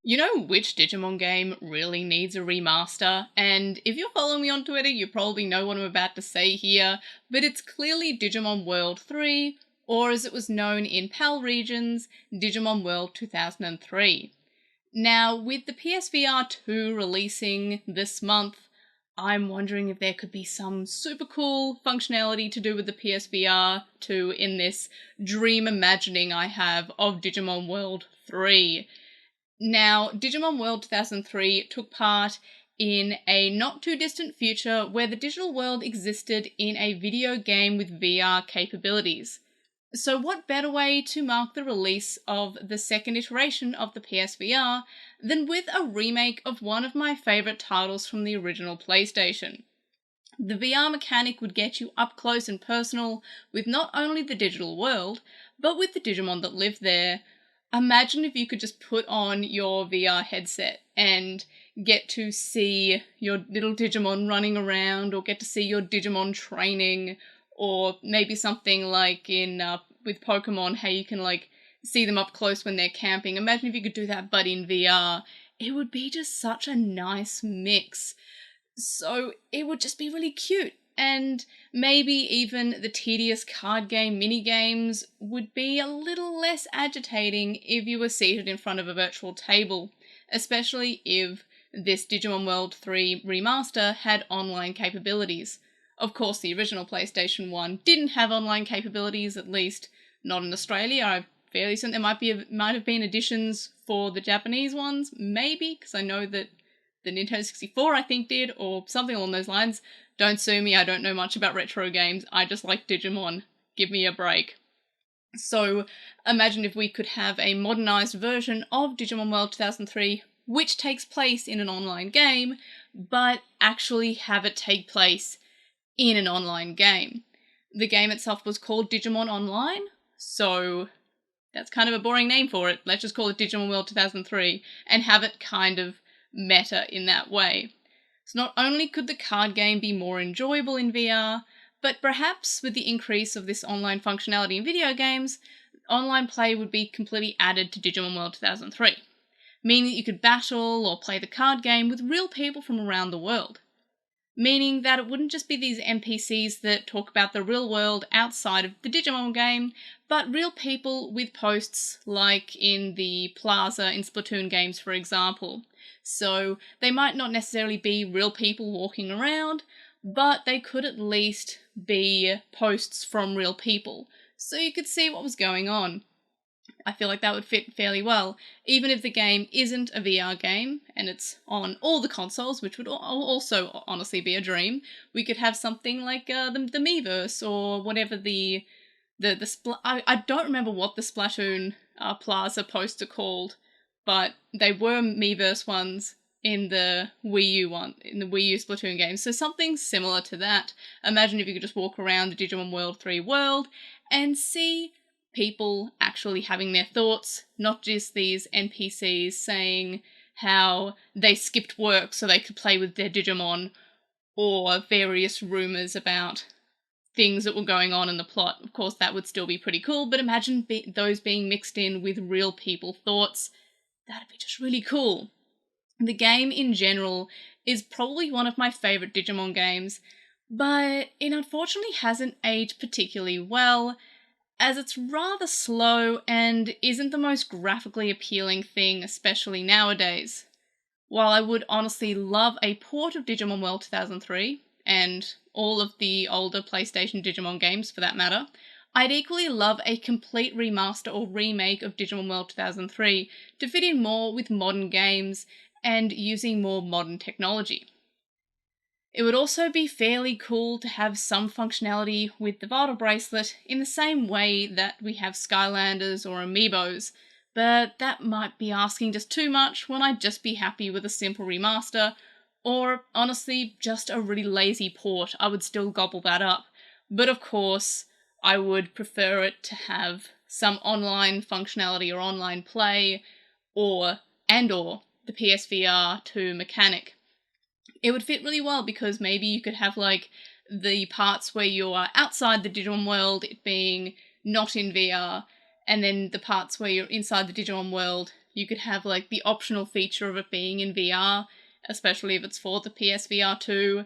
You know which Digimon game really needs a remaster? And if you're following me on Twitter, you probably know what I'm about to say here, but it's clearly Digimon World 3, or as it was known in PAL regions, Digimon World 2003. Now, with the PSVR 2 releasing this month, I'm wondering if there could be some super cool functionality to do with the PSVR 2 in this dream imagining I have of Digimon World 3. Now, Digimon World 2003 took part in a not too distant future where the digital world existed in a video game with VR capabilities. So what better way to mark the release of the second iteration of the PSVR than with a remake of one of my favourite titles from the original PlayStation? The VR mechanic would get you up close and personal with not only the digital world, but with the Digimon that live there. Imagine if you could just put on your VR headset and get to see your little Digimon running around, or get to see your Digimon training, or maybe something like in with Pokemon, how you can like see them up close when they're camping. Imagine if you could do that but in VR. It would be just such a nice mix. So it would just be really cute. And maybe even the tedious card game mini-games would be a little less agitating if you were seated in front of a virtual table, especially if this Digimon World 3 remaster had online capabilities. Of course, the original PlayStation 1 didn't have online capabilities, at least not in Australia. I'm fairly certain there might have been editions for the Japanese ones, maybe, because I know that the Nintendo 64 I think did, or something along those lines. Don't sue me, I don't know much about retro games, I just like Digimon. Give me a break. So imagine if we could have a modernised version of Digimon World 2003, which takes place in an online game, but actually have it take place in an online game. The game itself was called Digimon Online, so that's kind of a boring name for it. Let's just call it Digimon World 2003 and have it kind of meta in that way. So not only could the card game be more enjoyable in VR, but perhaps with the increase of this online functionality in video games, online play would be completely added to Digimon World 2003, meaning that you could battle or play the card game with real people from around the world. Meaning that it wouldn't just be these NPCs that talk about the real world outside of the Digimon game, but real people with posts like in the Plaza in Splatoon games, for example. So they might not necessarily be real people walking around, but they could at least be posts from real people, so you could see what was going on. I feel like that would fit fairly well, even if the game isn't a VR game and it's on all the consoles, which would also honestly be a dream. We could have something like the Miiverse or whatever I don't remember what the Splatoon Plaza posts are called, but they were Miiverse ones in the Wii U Splatoon game. So something similar to that. Imagine if you could just walk around the Digimon World 3 world and see people actually having their thoughts, not just these NPCs saying how they skipped work so they could play with their Digimon, or various rumours about things that were going on in the plot. Of course, that would still be pretty cool, but imagine those being mixed in with real people thoughts. That'd be just really cool. The game in general is probably one of my favourite Digimon games, but it unfortunately hasn't aged particularly well, as it's rather slow and isn't the most graphically appealing thing, especially nowadays. While I would honestly love a port of Digimon World 2003, and all of the older PlayStation Digimon games for that matter, I'd equally love a complete remaster or remake of Digimon World 2003 to fit in more with modern games and using more modern technology. It would also be fairly cool to have some functionality with the Vital Bracelet in the same way that we have Skylanders or Amiibos, but that might be asking just too much when I'd just be happy with a simple remaster, or honestly just a really lazy port. I would still gobble that up, but of course I would prefer it to have some online functionality or online play, or the PSVR 2 mechanic. It would fit really well because maybe you could have like the parts where you are outside the Digimon world, it being not in VR, and then the parts where you're inside the Digimon world, you could have like the optional feature of it being in VR, especially if it's for the PSVR 2.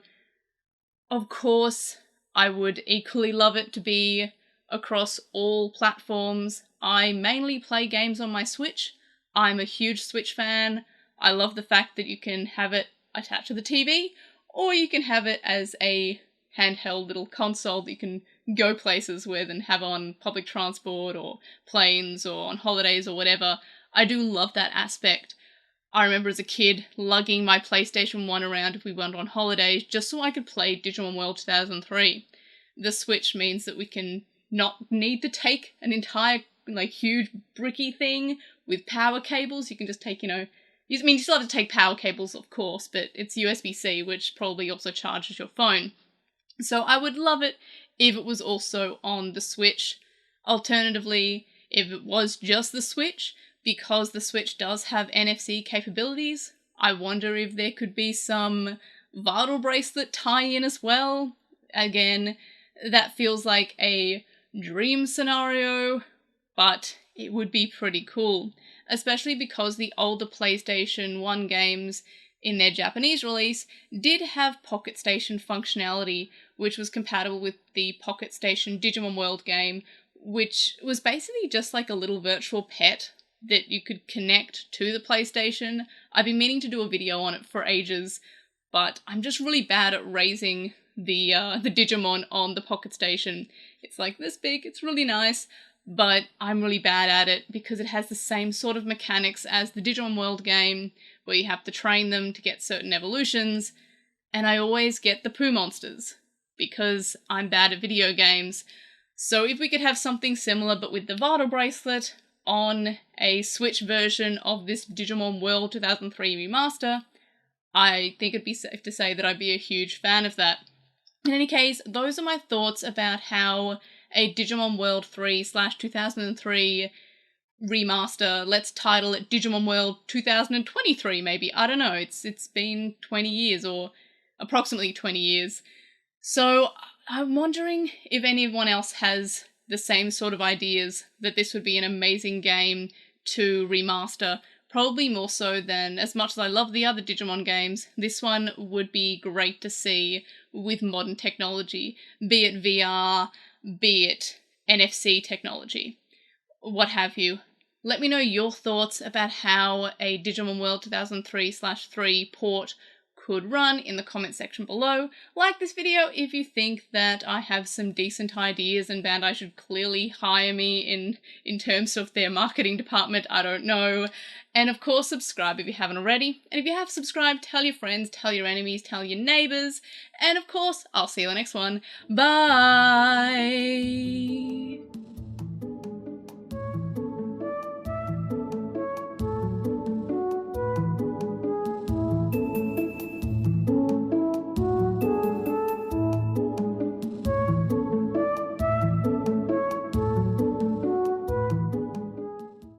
Of course, I would equally love it to be across all platforms. I mainly play games on my Switch. I'm a huge Switch fan. I love the fact that you can have it attached to the TV, or you can have it as a handheld little console that you can go places with and have on public transport or planes or on holidays or whatever. I do love that aspect. I remember as a kid lugging my PlayStation 1 around if we went on holidays just so I could play Digimon World 2003. The Switch means that we can not need to take an entire like huge bricky thing with power cables. You can just take, you still have to take power cables, of course, but it's USB-C, which probably also charges your phone. So I would love it if it was also on the Switch. Alternatively, if it was just the Switch, because the Switch does have NFC capabilities, I wonder if there could be some Vital Bracelet tie-in as well. Again, that feels like a dream scenario, but it would be pretty cool. Especially because the older PlayStation 1 games in their Japanese release did have Pocket Station functionality, which was compatible with the Pocket Station Digimon World game, which was basically just like a little virtual pet that you could connect to the PlayStation. I've been meaning to do a video on it for ages, but I'm just really bad at raising the Digimon on the Pocket Station. It's like this big, it's really nice, but I'm really bad at it because it has the same sort of mechanics as the Digimon World game, where you have to train them to get certain evolutions, and I always get the poo monsters, because I'm bad at video games. So if we could have something similar but with the Vital Bracelet on a Switch version of this Digimon World 2003 remaster, I think it'd be safe to say that I'd be a huge fan of that. In any case, those are my thoughts about how a Digimon World 3/2003 remaster, let's title it Digimon World 2023 maybe, I don't know, it's been 20 years or approximately 20 years. So I'm wondering if anyone else has the same sort of ideas that this would be an amazing game to remaster. Probably more so than, as much as I love the other Digimon games, this one would be great to see with modern technology, be it VR, be it NFC technology, what have you. Let me know your thoughts about how a Digimon World 2003/3 port could run in the comment section below. Like this video if you think that I have some decent ideas and Bandai should clearly hire me in terms of their marketing department, I don't know. And of course, subscribe if you haven't already. And if you have subscribed, tell your friends, tell your enemies, tell your neighbours. And of course, I'll see you in the next one. Bye!